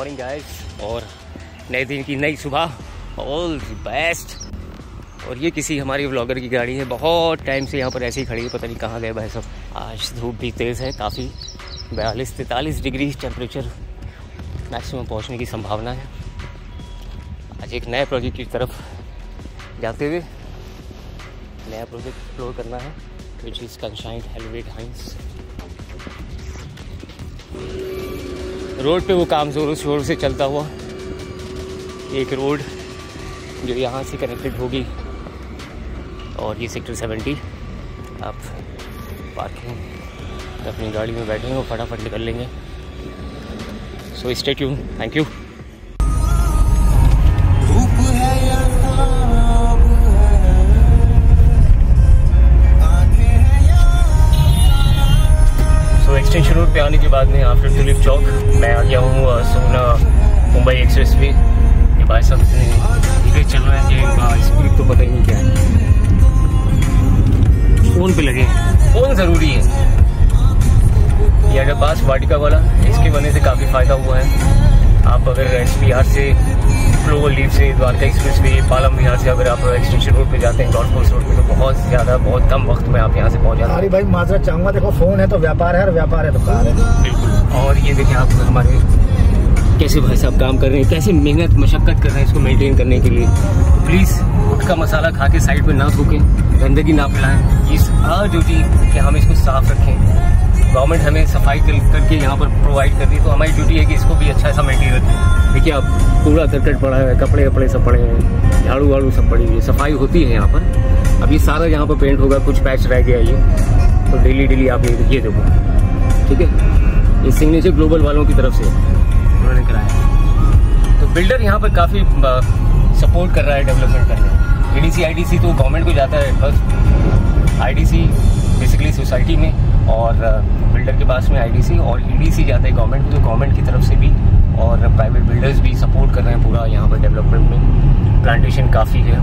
Morning guys, और नए दिन की नई सुबह, ऑल द बेस्ट। और ये किसी हमारी व्लॉगर की गाड़ी है, बहुत टाइम से यहाँ पर ऐसे ही खड़ी है, पता नहीं कहाँ गए भाई सब। आज धूप भी तेज़ है काफ़ी, 42-43 डिग्री टेम्परेचर मैक्सिमम पहुँचने की संभावना है। आज एक नए प्रोजेक्ट की तरफ जाते हुए नया प्रोजेक्ट एक्सप्लोर करना है, which is sunshine elevate Heights. Road पे वो काम ज़ोरों शोर से चलता हुआ, एक रोड जो यहाँ से कनेक्टेड होगी, और ये सेक्टर 70। आप पार्किंग अपनी गाड़ी में बैठेंगे और फटाफट निकल लेंगे। So stay tune, thank you. So extension road पे आने के बाद में आफ्टर टुलिप चौक मैं आ गया हूँ सोना मुंबई एक्सप्रेस वे। ये भाई सब धीरे चल रहे हैं कि इनका स्पीड तो पता ही नहीं क्या है। फ़ोन पे लगे, फ़ोन ज़रूरी है। ये अगर पास वाटिका वाला, इसके बनने से काफ़ी फ़ायदा हुआ है। आप अगर SPR से, क्लोवर लीव से, द्वारका एक्सप्रेस वे, पालम विहार से अगर आप एक्सटेंशन रोड पे जाते हैं, गोल्फ कोर्स रोड पे, तो बहुत कम वक्त में आप यहाँ से पहुँच जाते हैं। अरे भाई माजरत चाहूँगा, देखो फ़ोन है तो व्यापार है, और व्यापार है तो कार है। बिल्कुल। और ये देखिए आप हमारे कैसे भाई साहब काम कर रहे हैं, कैसे मेहनत मशक्क़त कर रहे हैं इसको मेंटेन करने के लिए। प्लीज़ गुटखा मसाला खा के साइड पे ना थूकें, गंदगी ना फैलाएं। इस आवर ड्यूटी कि हम इसको साफ रखें। गवर्नमेंट हमें सफाई करके यहाँ पर प्रोवाइड कर दी, तो हमारी ड्यूटी है कि इसको भी अच्छा सा मेंटेन रखें। देखिए आप कूड़ा करकट पड़ा है, कपड़े वपड़े सब पड़े हैं, झाड़ू वाड़ू सब पड़ी हुई है, सफाई होती है यहाँ पर। अब ये सारा यहाँ पर पेंट होगा, कुछ पैच रह गया ये, तो डेली आप ये देखो, ठीक है। ये सिग्नेचर ग्लोबल वालों की तरफ से उन्होंने कराया। तो बिल्डर यहाँ पर काफ़ी सपोर्ट कर रहा है डेवलपमेंट करने में। ADC IDC तो गवर्नमेंट को जाता है फर्स्ट, IDC बेसिकली सोसाइटी में, और बिल्डर के पास में IDC, और EDC जाता है गवर्नमेंट। तो गवर्नमेंट की तरफ से भी और प्राइवेट बिल्डर्स भी सपोर्ट कर रहे हैं पूरा यहाँ पर डेवलपमेंट में। प्लांटेशन काफ़ी है,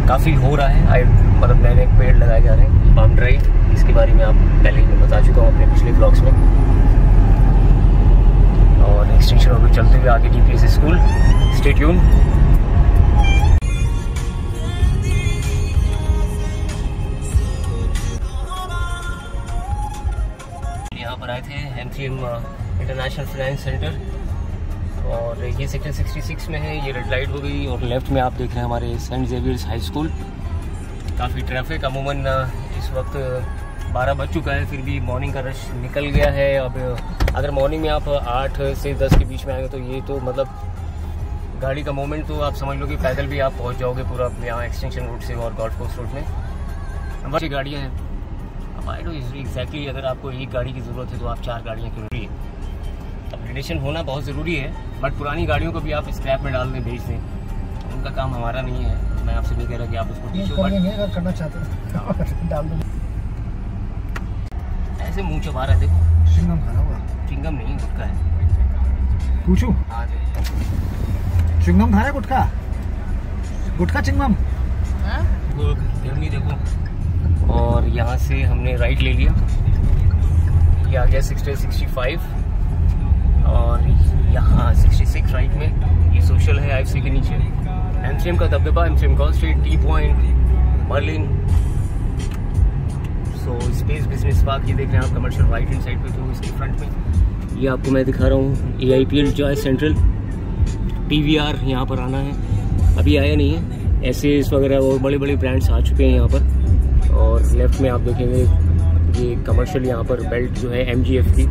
काफ़ी हो रहा है, मतलब नए नए पेड़ लगाए जा रहे हैं। पाम ड्राइव, इसके बारे में आप पहले ही बता चुका हूँ अपने पिछले ब्लॉग्स में। और एक्सटेंशन रोड चलते हुए आगे DPS स्कूल, स्टे ट्यून। यहाँ पर आए थे MCM इंटरनेशनल फाइनेंस सेंटर, और ये सेक्टर 66 में है। ये रेड लाइट हो गई, और लेफ्ट में आप देख रहे हैं हमारे सेंट जेवियर्स हाई स्कूल। काफ़ी ट्रैफिक, अमूमन इस वक्त 12 बज चुका है, फिर भी मॉर्निंग का रश निकल गया है। अब अगर मॉर्निंग में आप 8 से 10 के बीच में आएंगे, तो ये तो मतलब गाड़ी का मोमेंट तो आप समझ लो कि पैदल भी आप पहुंच जाओगे पूरा यहाँ एक्सटेंशन रोड से और गोल्फ कोर्स रोड में। अच्छी गाड़ियाँ हैं। अब आई डोंट एग्जैक्टली, अगर आपको एक गाड़ी की ज़रूरत है तो आप 4 गाड़ियाँ क्यों रही है। अपग्रेडेशन होना बहुत ज़रूरी है, बट पुरानी गाड़ियों को भी आप स्क्रैप में डाल दें, बेच दें, उनका काम हमारा नहीं है। मैं आपसे नहीं कह रहा कि आप उसको अगर करना चाहते हैं डाल दो। ऐसे मुँह चबा रहा है, देखो चिंगम खाना हुआ। चिंगम नहीं, गुटखा है। पूछूं? हाँ, चिंगम खाना है, गुटखा? गुटखा चिंगम? गर्मी देखो। और यहाँ से हमने राइट ले लिया, ये आ गया 65, और यहाँ 66 राइट में ये सोशल है IFC के नीचे। MCM का दबदबा, MCM call street, T point, Merlin, so space business park. ये देख रहे हैं आप कमर्शियल राइट हैंड साइड पे, तो इसके फ्रंट में ये आपको मैं दिखा रहा हूँ AIPL जॉय सेंट्रल। PVR यहाँ पर आना है, अभी आया नहीं है। SS वगैरह और बड़े बड़े ब्रांड्स आ चुके हैं यहाँ पर। और लेफ्ट में आप देखेंगे ये कमर्शियल यहाँ पर बेल्ट जो है MGF की,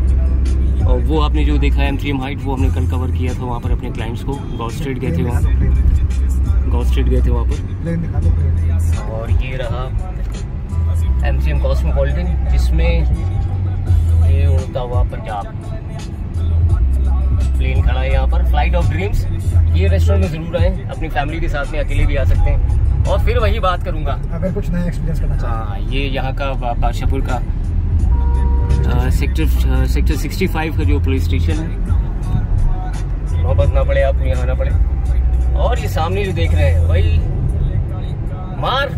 और वो आपने जो देखा है MCM हाइट, वो हमने कल कवर किया था वहाँ पर अपने क्लाइंट्स को। गॉड स्ट्रीट गए थे वहाँ पर। और ये रहा MCM कॉस्मोपॉलिटन, जिसमें ये उड़ता हुआ पंजाब प्लेन खड़ा है यहाँ पर। फ्लाइट ऑफ ड्रीम्स, ये रेस्टोरेंट में जरूर आए, अपनी फैमिली के साथ में, अकेले भी आ सकते हैं। और फिर वही बात करूँगा अगर कुछ नया एक्सपीरियंस करना चाहें। हाँ, ये यहाँ का बादशाहपुर का सेक्टर 65 का जो पुलिस स्टेशन है, नौबत ना पड़े आपको यहाँ आना पड़े। और ये सामने जो देख रहे हैं वही मार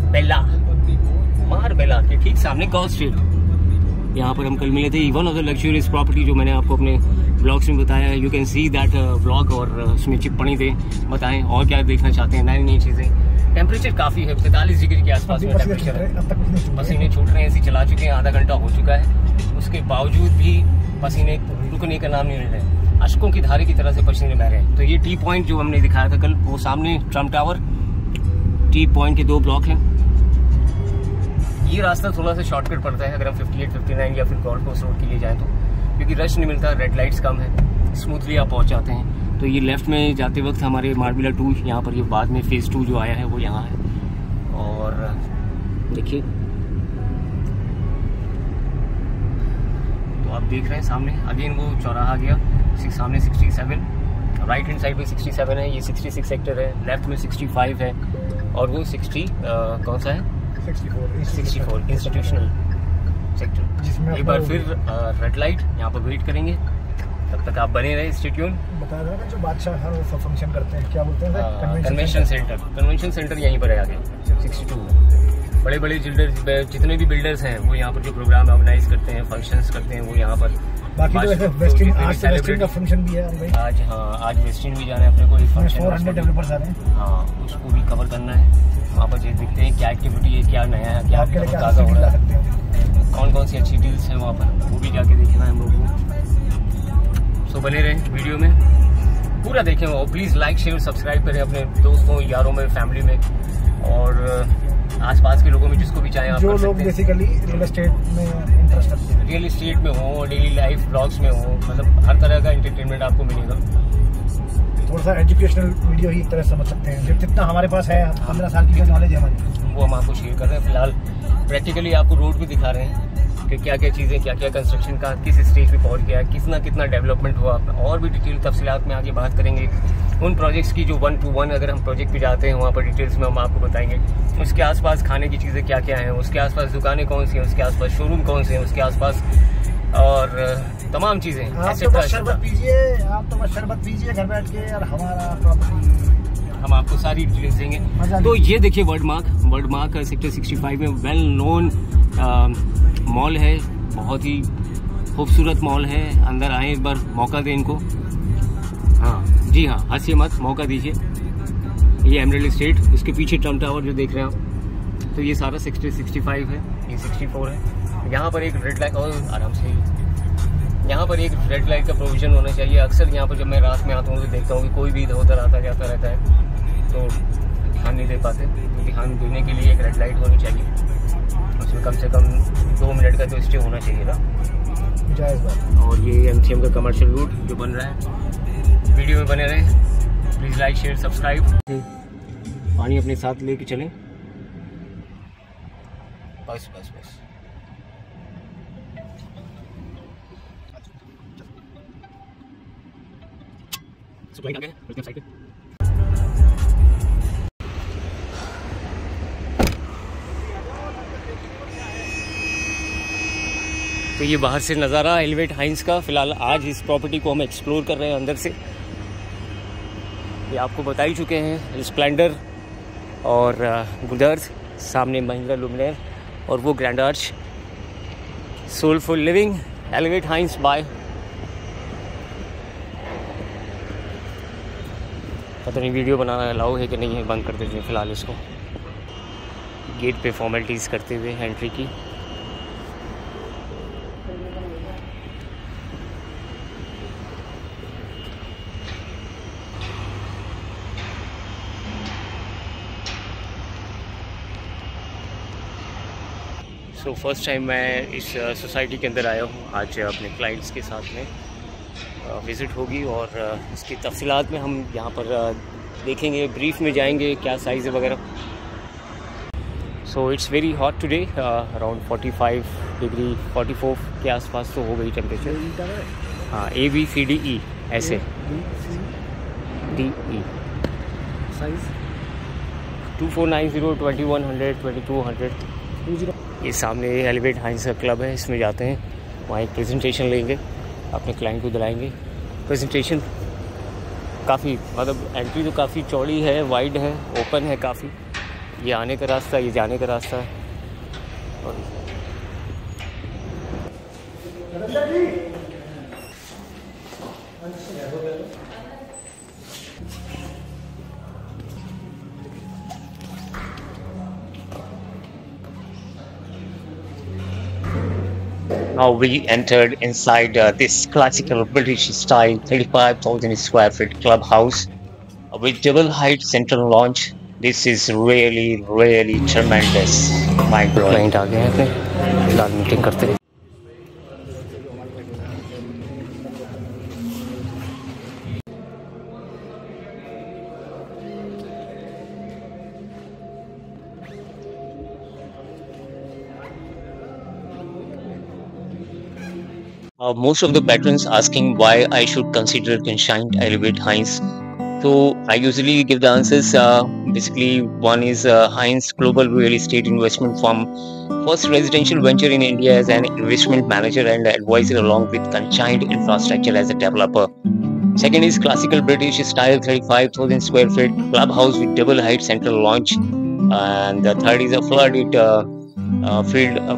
बेला के ठीक सामने गॉल स्ट्रीट। यहाँ पर हम कल मिले थे। One of the luxurious property जो मैंने आपको अपने ब्लॉग्स में बताया, you can see that blog, और उसमें टिप्पणी दे बताएं और क्या देखना चाहते हैं, नई नई चीज़ें। टेम्परेचर काफ़ी है, 43 डिग्री के आसपास में टेम्परेचर है। पसीने छूट रहे हैं, ऐसे चला चुके हैं, आधा घंटा हो चुका है, उसके बावजूद भी पसीने रुकने का नाम नहीं ले रहे, अशकों की धारे की तरह से पसीने बह रहे हैं। तो ये टी पॉइंट जो हमने दिखाया था कल, वो सामने ट्रम्प टावर, टी पॉइंट के 2 ब्लॉक हैं। ये रास्ता थोड़ा सा शॉर्टकट पड़ता है अगर हम 58, 59 या फिर गोल्फ कोर्स रोड के लिए जाएं तो, क्योंकि रश नहीं मिलता, रेड लाइट्स कम है, स्मूथली आप पहुंच जाते हैं। तो ये लेफ्ट में जाते वक्त हमारे मार्बिला 2 यहाँ पर, ये बाद में फेज़ 2 जो आया है वो यहाँ है। और देखिए, तो आप देख रहे हैं सामने अगेन वो चौराहा गया, सामने 67, राइट हैंड साइड में 67 है, ये 66 सेक्टर है, लेफ्ट में 65 है, और वो 60 कौन सा है, 64 इंस्टीट्यूशनल सेक्टर। एक बार फिर रेड लाइट, यहाँ पर वेट करेंगे, तब तक आप बने रहे, स्टे ट्यून। बता रहा जो बादशाह हर वो फंक्शन करते हैं, क्या बोलते हैं, कन्वेंशन सेंटर यहीं पर है आगे 62। बड़े बड़े जितने भी बिल्डर्स हैं वो यहाँ पर जो प्रोग्राम ऑर्गेनाइज करते हैं, फंक्शंस करते हैं, वो यहाँ पर। बाकी तो वेस्टिन, आज वेस्टिन का फंक्शन भी है आज। हाँ, आज वेस्टिन भी जाना है अपने को, एक फंक्शन 400 डेवलपर्स आ रहे हैं। हाँ, उसको भी कवर करना है। वहाँ पर जो दिखते हैं क्या एक्टिविटी है, क्या नया है, क्या ताज़ा हो रहा है, कौन कौन सी अच्छी डील्स हैं वहाँ पर, वो भी जाके देखना है हम लोग को। सो बने रहें वीडियो में, पूरा देखें वो। प्लीज़ लाइक, शेयर, सब्सक्राइब करें अपने दोस्तों, यारों में, फैमिली में, और आसपास के लोगों में जिसको भी चाहें आप। जो लोग बेसिकली रियल एस्टेट में इंटरेस्ट रखते हैं, रियल एस्टेट में हो, डेली लाइफ ब्लॉग्स में हो, मतलब हर तरह का एंटरटेनमेंट आपको मिलेगा। थोड़ा सा एजुकेशनल वीडियो ही एक तरह समझ सकते हैं, जितना हमारे पास है 15 साल की नॉलेज है हमारी, वो हम आपको शेयर कर रहे हैं। फिलहाल प्रैक्टिकली आपको रोड भी दिखा रहे हैं कि क्या क्या चीज़ें, क्या क्या कंस्ट्रक्शन का किस स्टेज पे पहुंच गया, कितना डेवलपमेंट हुआ, और भी डिटेल तफसीलात में आगे बात करेंगे। उन प्रोजेक्ट्स की जो 1 to 1 अगर हम प्रोजेक्ट पे जाते हैं, वहाँ पर डिटेल्स में हम आपको बताएंगे उसके आसपास खाने की चीज़ें क्या क्या हैं, उसके आसपास दुकानें कौन सी हैं, उसके आसपास शोरूम कौन से हैं, उसके आसपास और तमाम चीज़ें। आप तो बस शरबत पीजिए घर बैठ के, और हमारा प्रॉपर्टी हम आपको सारी डिटेल्स देंगे। तो ये देखिए वर्ड मार्क सेक्टर 65 में वेल नोन मॉल है, बहुत ही खूबसूरत मॉल है। अंदर आए, एक बार मौका दें इनको। हाँ जी हाँ, हंसिए मत, मौका दीजिए। ये एमरल्ड स्टेट, उसके पीछे ट्रम्प टावर जो देख रहे हैं आप, तो ये सारा सेक्टर 65 है, ये 64 है। यहाँ पर एक रेड लाइट, और आराम से यहाँ पर एक रेड लाइट का प्रोविजन होना चाहिए। अक्सर यहाँ पर जब मैं रात में आता हूँ तो देखता हूँ कि कोई भी इधर उधर आता जाता रहता है, तो ध्यान नहीं दे पाते। तो ध्यान देने के लिए एक रेड लाइट होनी चाहिए, उसमें कम से कम 2 मिनट का तो स्टे होना चाहिए ना। और ये MCM का कमर्शियल रूट जो बन रहा है, वीडियो में बने रहें। Please like, share, subscribe. पानी अपने साथ लेके चलें, बस बस बस। सप्लाई आ गया, वेलकम साइड पे। तो ये बाहर से नज़ारा एलिवेट हाइंस का। फ़िलहाल आज इस प्रॉपर्टी को हम एक्सप्लोर कर रहे हैं अंदर से। ये आपको बता ही चुके हैं, स्प्लेंडर और गुलदर्ज, सामने महिंद्रा लुमिनेयर, और वो grand arch. Soulful living, elevate Hines bye. पता नहीं वीडियो बनाना अलाउ है कि नहीं है, बंद कर देते हैं फ़िलहाल इसको। गेट पे फॉर्मेलिटीज़ करते हुए एंट्री की। सो फर्स्ट टाइम मैं इस सोसाइटी के अंदर आया हूँ। आज अपने क्लाइंट्स के साथ में विज़िट होगी, और इसकी तफसीलात में हम यहाँ पर देखेंगे, ब्रीफ में जाएंगे क्या साइज़ है वगैरह। So it's very hot today, around 45 degree 44 के आसपास तो हो गई टेम्परेचर। हाँ, ABCDE ऐसे DE साइज़ 2490, 2100, 2200। ये सामने एलिवेट हाइंस का क्लब है, इसमें जाते हैं, वहाँ एक प्रेजेंटेशन लेंगे, अपने क्लाइंट को दिलाएंगे। प्रेजेंटेशन काफ़ी, मतलब एंट्री तो काफ़ी चौड़ी है, वाइड है, ओपन है काफ़ी। ये आने का रास्ता, ये जाने का रास्ता है। और Now we entered inside this classical British style 35,000 square feet clubhouse with double height central launch. This is really tremendous, mind blowing. Client आ गए हैं अपने, फिलहाल मीटिंग करते हैं। Most of the patrons asking why I should consider Conshine Elevate Hines. So I usually give the answers. Basically, one is Hines Global Real Estate Investment Firm, first residential venture in India as an investment manager and advisor, along with Conshine Infrastructure as a developer. Second is classical British style 35,000 square feet clubhouse with double height central launch. And the third is a flooded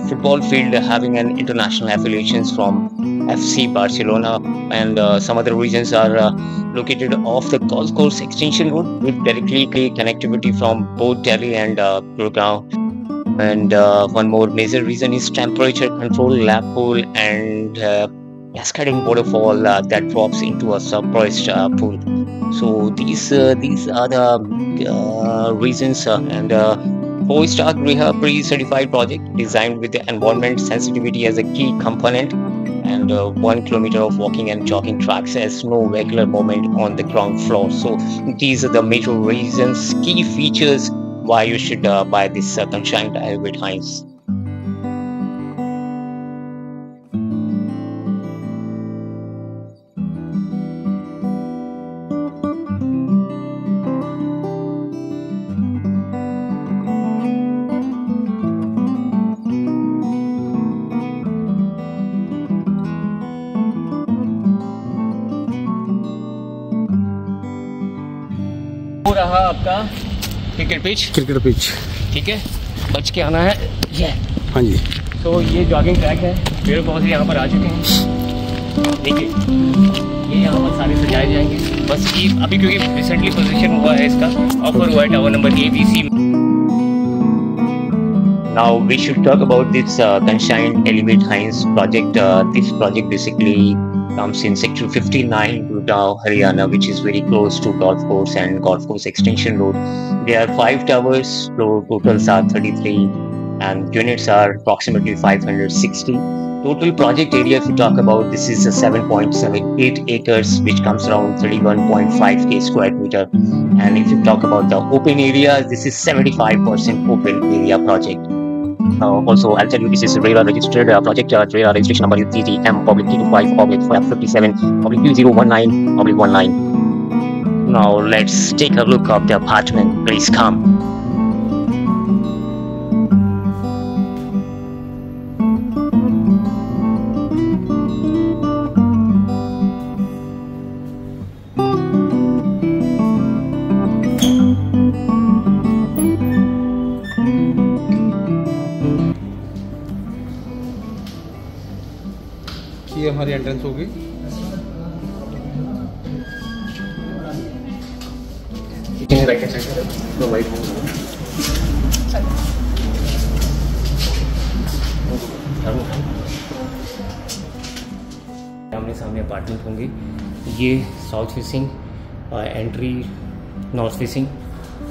football field having an international affiliations from FC Barcelona, and some other regions are located off the golf course extension road with directly connectivity from both Delhi and Gurgaon. And one more major reason is temperature control lap pool and cascading waterfall that drops into a suppressed pool. So these are the reasons. And 4-star Griha pre-certified project designed with the environment sensitivity as a key component, and 1 kilometer of walking and jogging tracks as no regular movement on the ground floor. So these are the major reasons, key features why you should buy this Conshine Elevate Hines. हो रहा आपका cricket pitch, ठीक है, बच के आना है ये। हाँ जी। तो ये जॉगिंग ट्रैक है, पेड़ पौधे यहाँ पर आ चुके हैं, देखिए ये यहाँ पर सारे सजाए जाएंगे। बस ये अभी क्योंकि रिसेंटली पोजीशन हुआ है, इसका ऑफर हुआ है tower number ABC। Now we should talk about this Conshine Elevate Hines project. This project basically comes in sector 59, Gurgaon, Haryana, which is very close to golf course and golf course extension road. There are 5 towers, floor totals are 33 and units are approximately 560. Total project area, if you talk about, this is 7.78 acres, which comes around 31.5k square meter. And if you talk about the open area, this is 75% open area project. Also, I'll tell you, this is RERA registered project. RERA registration number is TTM/325/57/2019/19. Now let's take a look of the apartment. Please come. ये हमारी entrance होगी। आमने सामने apartment होंगे। ये south facing, entry north facing,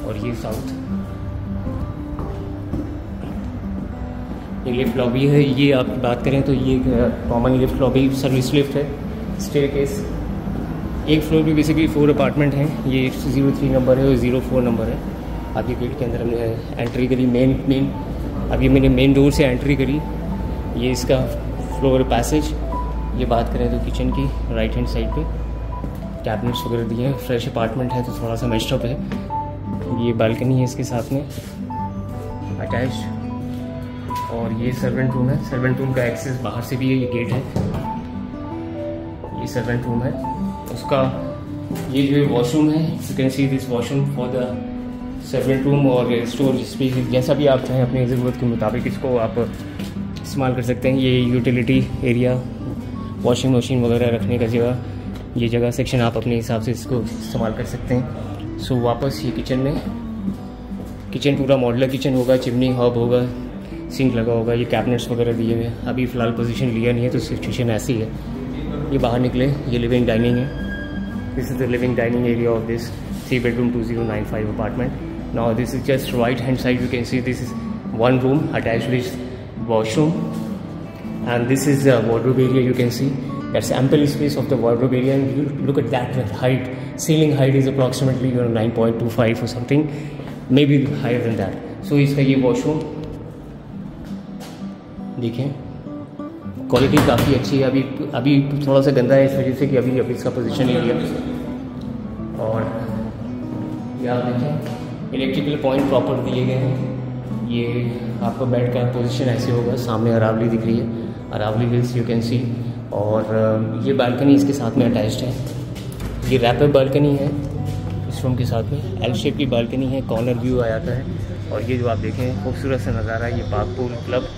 और ये south. ये लिफ्ट लॉबी है। ये आप बात करें तो ये common lift lobby, service lift है, स्टेयरकेस। एक फ्लोर पे बेसिकली 4 अपार्टमेंट हैं। ये 03 नंबर है और 04 नंबर है। आप ये गेट के अंदर हमने एंट्री करी, मेन अब ये मैंने मेन डोर से एंट्री करी। ये इसका फ्लोर पैसेज। ये बात करें तो किचन की राइट हैंड साइड पे कैबिनेट्स वगैरह दिए हैं। फ्रेश अपार्टमेंट है तो थोड़ा सा मेस्टअप है। ये बालकनी है इसके साथ में अटैच, और ये सर्वेंट रूम है। सर्वेंट रूम का एक्सेस बाहर से भी है, ये गेट है। ये सर्वेंट रूम है उसका। ये जो है वॉशरूम है, you can see this washroom for the servant room और स्टोरेज स्पेस। जैसा भी आप चाहें अपनी ज़रूरत के मुताबिक इसको आप इस्तेमाल कर सकते हैं। ये यूटिलिटी एरिया वॉशिंग मशीन वगैरह रखने का जगह, ये जगह सेक्शन आप अपने हिसाब से इसको इस्तेमाल कर सकते हैं। सो वापस ये किचन में, किचन पूरा मॉडलर किचन होगा, चिमनी हॉब होगा, सिंक लगा होगा, ये कैबिनेट्स वगैरह दिए हुए हैं। अभी फ़िलहाल पोजीशन लिया नहीं है तो सिचुएशन ऐसी है। ये बाहर निकले, ये लिविंग डाइनिंग है। This is the living dining area of this 3 bedroom 2095 apartment. Now this is just right hand side, you can see this is one room attached with washroom, and this is the wardrobe area. You can see that's ample space of the wardrobe area, and you look at that height, ceiling height is approximately 9.25 or something, maybe higher than that. So इसका ये washroom देखें, quality काफ़ी अच्छी है। अभी थोड़ा सा गंदा है इस वजह से कि अभी इसका पोजीशन नहीं लिया। और ये आप देखें इलेक्ट्रिकल पॉइंट प्रॉपर दिए गए हैं। ये आपका बेड का पोजीशन ऐसे होगा, सामने अरावली दिख रही है, Aravalli hills you can see. और ये बालकनी इसके साथ में अटैच्ड है, ये रैपर बालकनी है इस रूम के साथ में, एल शेप की बालकनी है, कॉर्नर व्यू आ जाता है। और ये जो आप देखें खूबसूरत सा नज़ारा है, ये पार्क पूल क्लब।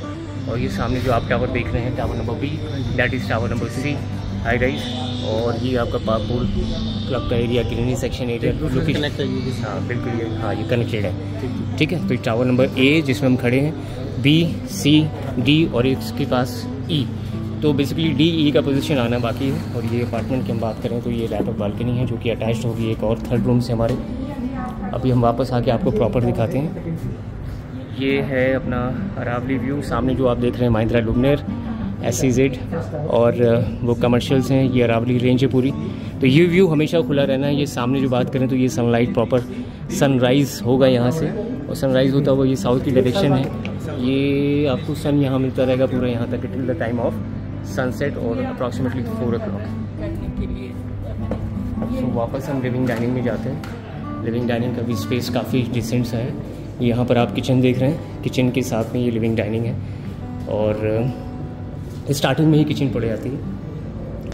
और ये सामने जो आप टावर देख रहे हैं, tower number B, that is tower number C, high rise. और ये आपका पार्क पूल क्लब का area, greenery section area, location. हाँ बिल्कुल, ये हाँ ये कनेक्टेड है, ठीक है। तो टावर नंबर A जिसमें हम खड़े हैं, B, C, D और इसके पास E। तो बेसिकली D, E का पोजीशन आना बाकी है। और ये अपार्टमेंट की हम बात करें तो ये रैपर बालकनी है जो कि अटैच्ड होगी एक और थर्ड रूम से हमारे। अभी हम वापस आके आपको प्रॉपर दिखाते हैं। ये है अपना अरावली व्यू। सामने जो आप देख रहे हैं महिंद्रा लुमिनर SEZ और वो कमर्शियल्स हैं, ये अरावली रेंज है पूरी। तो ये व्यू हमेशा खुला रहना है। ये सामने जो बात करें तो ये सनलाइट प्रॉपर सनराइज़ होगा यहाँ से, और सनराइज़ होता हुआ ये साउथ की डायरेक्शन है। ये आपको सन यहाँ मिलता रहेगा पूरा यहाँ तक till the time of sunset और अप्रॉक्सीमेटली 4 o'clock। तो वापस हम लिविंग डाइनिंग में जाते हैं। लिविंग डाइनिंग का भी स्पेस काफ़ी डिसेंट सा है। यहाँ पर आप किचन देख रहे हैं, किचन के साथ में ये लिविंग डाइनिंग है। और स्टार्टिंग में ही किचन पड़ जाती है।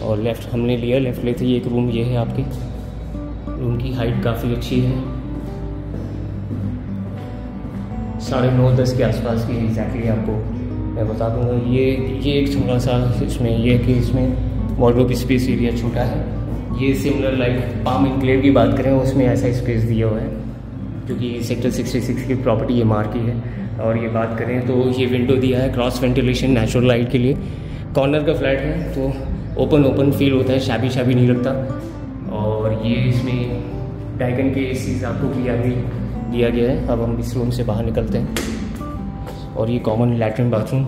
और लेफ़्ट हमने लिया, लेफ़्ट लेते ही एक रूम ये है आपके। रूम की हाइट काफ़ी अच्छी है, 9:30 के आसपास की एग्जैक्टली आपको मैं बता दूंगा। ये एक थोड़ा सा इसमें ये है कि इसमें वार्डरोब स्पेस एरिया छोटा है। ये सिमिलर लाइक पाम एनक्लेव की बात करें उसमें ऐसा स्पेस दिया हुआ है, क्योंकि सेक्टर 66 की प्रॉपर्टी ये मार की है। और ये बात करें तो ये विंडो दिया है क्रॉस वेंटिलेशन नेचुरल लाइट के लिए। कॉर्नर का फ्लैट है तो ओपन फील होता है, शाबी नहीं लगता। और ये इसमें डाइकन के एसीज आपको दिया गया है। अब हम इस रूम से बाहर निकलते हैं। और ये कॉमन लैट्रिन बाथरूम।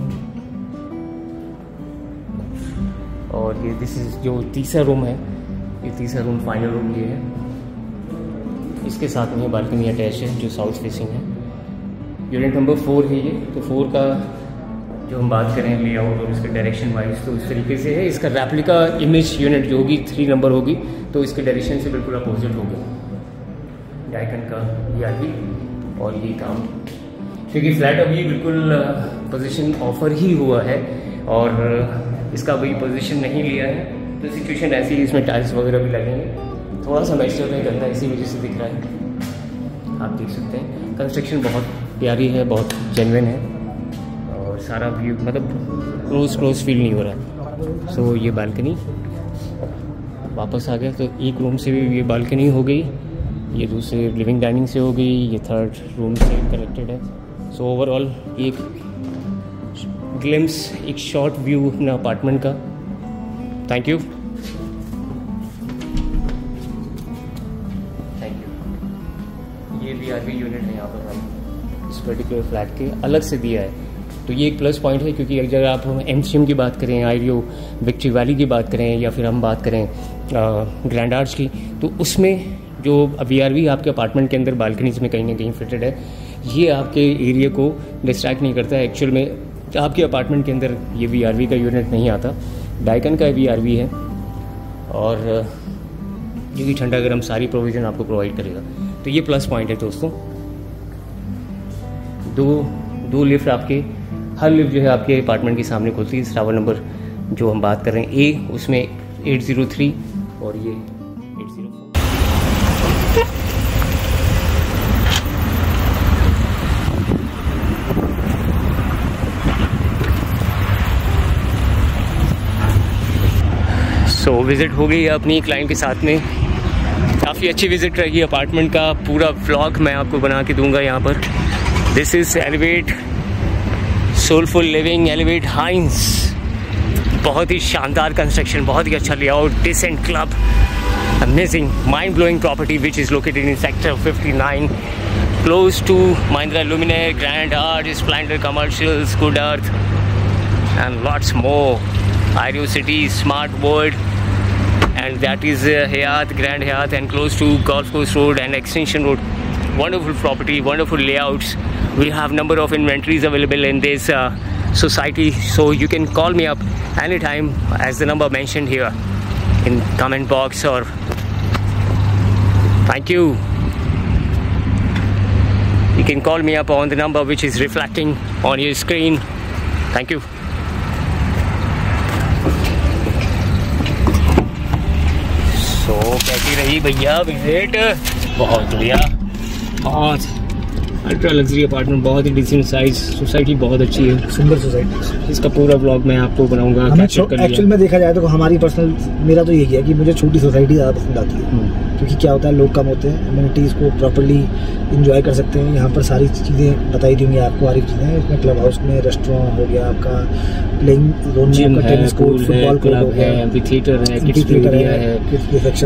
और ये दिस इज जो तीसरा रूम है, ये तीसरा रूम फाइनल रूम ये है। इसके साथ में बालकनी अटैच है जो साउथ फेसिंग है। यूनिट नंबर 4 है ये। तो 4 का जो हम बात करें लेआउट और इसके डायरेक्शन वाइज तो इस तरीके से है। इसका रेप्लिका इमेज यूनिट जो होगी 3 नंबर होगी, तो इसके डायरेक्शन से बिल्कुल अपोजिट होगा डाइकन का ERV। और ये काम क्योंकि फ्लैट अभी बिल्कुल पोजीशन ऑफर ही हुआ है और इसका अभी पोजीशन नहीं लिया है, तो सिचुएशन ऐसी है। इसमें टाइल्स वगैरह भी लगेंगे। थोड़ा सा मैस्टर में गंदा इसी वजह से दिख रहा है, आप देख सकते हैं। कंस्ट्रक्शन बहुत प्यारी है, बहुत जेन्युइन है और सारा व्यू मतलब क्लोज फील नहीं हो रहा है। सो ये बालकनी वापस आ गया। तो एक रूम से भी ये बालकनी हो गई, ये दूसरे लिविंग डाइनिंग से हो गई, ये थर्ड रूम से कनेक्टेड है। सो ओवरऑल एक ग्लिम्स, एक शॉर्ट व्यू अपना अपार्टमेंट का। Thank you. ये ERV यूनिट है यहाँ पर हम इस पर्टिकुलर फ्लैट के अलग से दिया है, तो ये एक प्लस पॉइंट है। क्योंकि अगर आप MCM की बात करें, आईरियो विक्ट्री वैली की बात करें, या फिर हम बात करें ग्रैंड आर्च की, तो उसमें जो VRV आपके अपार्टमेंट के अंदर बालकनीज में कहीं ना कहीं फिटेड है, ये आपके एरिया को डिस्ट्रैक्ट नहीं करता है। एक्चुअल में आपके अपार्टमेंट के अंदर ये VRV का यूनिट नहीं आता, डाइकन का VRV है। और जो कि ठंडा गर्म सारी प्रोविज़न आपको प्रोवाइड करेगा, तो ये प्लस पॉइंट है दोस्तों। दो लिफ्ट आपके, हर लिफ्ट जो है आपके अपार्टमेंट के सामने खुलती है। टावर नंबर जो हम बात कर रहे हैं A, उसमें 803 और ये 804। सो विज़िट हो गई है अपनी क्लाइंट के साथ में, काफ़ी अच्छी विज़िट रही अपार्टमेंट का। पूरा व्लॉग मैं आपको बना के दूंगा यहाँ पर। This is elevate soulful living elevate Hines. बहुत ही शानदार कंस्ट्रक्शन, बहुत ही अच्छा layout, decent club, amazing mind blowing property which is located in sector 59 close to Mahindra Luminaire, Grand Arch, Splendor Commercials, Good Earth and lots more. Aero City, Smart World, and that is Hayat, Grand Hayat, and close to Golf Course Road and Extension Road. Wonderful property, wonderful layouts. We have number of inventories available in this society, so you can call me up anytime as the number mentioned here in comment box. Or thank you. You can call me up on the number which is reflecting on your screen. Thank you. So कैसी रही भैया visit? बहुत बढ़िया, बहुत ultra luxury apartment, बहुत ही decent size, society बहुत अच्छी है, सुंदर सोसाइटी। इसका पूरा ब्लॉग मैं आपको बनाऊंगा। एक्चुअल में देखा जाए तो हमारी पर्सनल, मेरा तो यही है कि मुझे छोटी सोसाइटी ज़्यादा पसंद आती है, क्योंकि क्या होता है लोग कम होते हैं, अम्यूनिटीज़ को प्रॉपर्ली इंजॉय कर सकते हैं। यहाँ पर सारी चीज़ें बताई दी होंगी आपको, सारी चीज़ें इसमें क्लब हाउस में, रेस्टोरेंट हो गया आपका, प्लेइंग जोन में आपका टेनिस कोर्ट, फुटबॉल क्लब है, थिएटर है, किड्स एरिया है,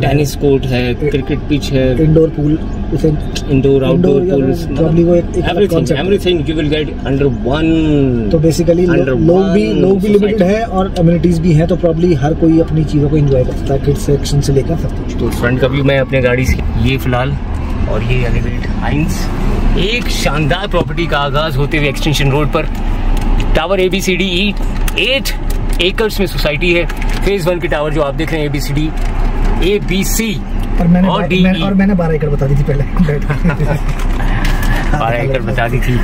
टेनिस कोर्ट है, क्रिकेट पिच है, indoor pool, indoor outdoor pool, everything you will get under one. तो बेसिकली लोग भी लिमिटेड है और अम्यूनिटीज भी हैं, तो प्रॉब्ली हर कोई अपनी चीज़ों को एंजॉय कर सकता है, किड्स सेक्शन से लेकर सब कुछ। तो फ्रंट का व्यू मैं अपने गाड़ी से ये फिलहाल, और ये एलिवेट हाइंस, एक शानदार प्रॉपर्टी का आगाज होते हुए एक्सटेंशन रोड पर टावर ABCD 8 एकर्स में सोसाइटी है। फेज 1 के टावर जो आप देख रहे हैं ABCD ABC और मैंने 12 एकड़ बता दी थी पहले। 12 एकड़ बता दी थी,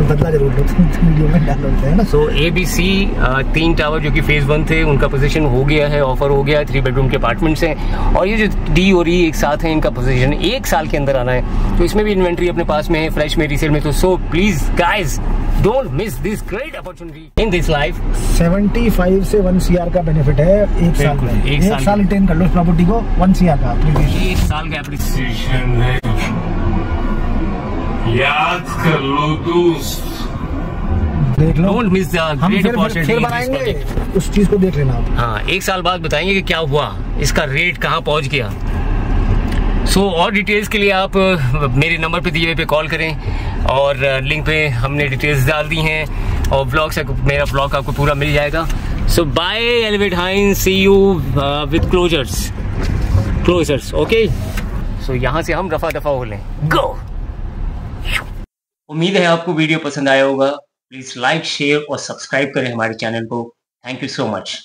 बदला जरूर वीडियो में डाल देते हैं ना। सो ABC 3 टावर जो कि फेज 1 थे उनका पोजीशन हो गया है, ऑफर हो गया है, 3 बेडरूम के अपार्टमेंट्स हैं, और ये जो D और E एक साथ हैं, इनका पोजीशन 1 साल के अंदर आना है। तो इसमें भी इन्वेंट्री अपने पास में है, फ्रेश में, रीसेल में। तो so please guys don't miss this great opportunity in this life. 75 से 1 CR का बेनिफिट है एक साल में, एक साल रिटेन कर लो इस प्रॉपर्टी को, 1 CR का एप्लीकेशन, 1 साल का एप्लीकेशन है, याद कर लो दोस्त, देख लो, don't miss the great opportunity, उस चीज को देख लेना आप। हाँ, 1 साल बाद बताएंगे कि क्या हुआ, इसका रेट कहाँ पहुंच गया। सो और डिटेल्स के लिए आप मेरे नंबर पे दिए हुए पे कॉल करें, और लिंक पे हमने डिटेल्स डाल दी हैं, और ब्लॉग से मेरा ब्लॉग आपको पूरा मिल जाएगा। So by elevate Hines, see you with closures, okay. So यहाँ से हम रफा दफा हो लें, गो। उम्मीद है आपको वीडियो पसंद आया होगा। प्लीज लाइक, शेयर और सब्सक्राइब करें हमारे चैनल को। Thank you so much.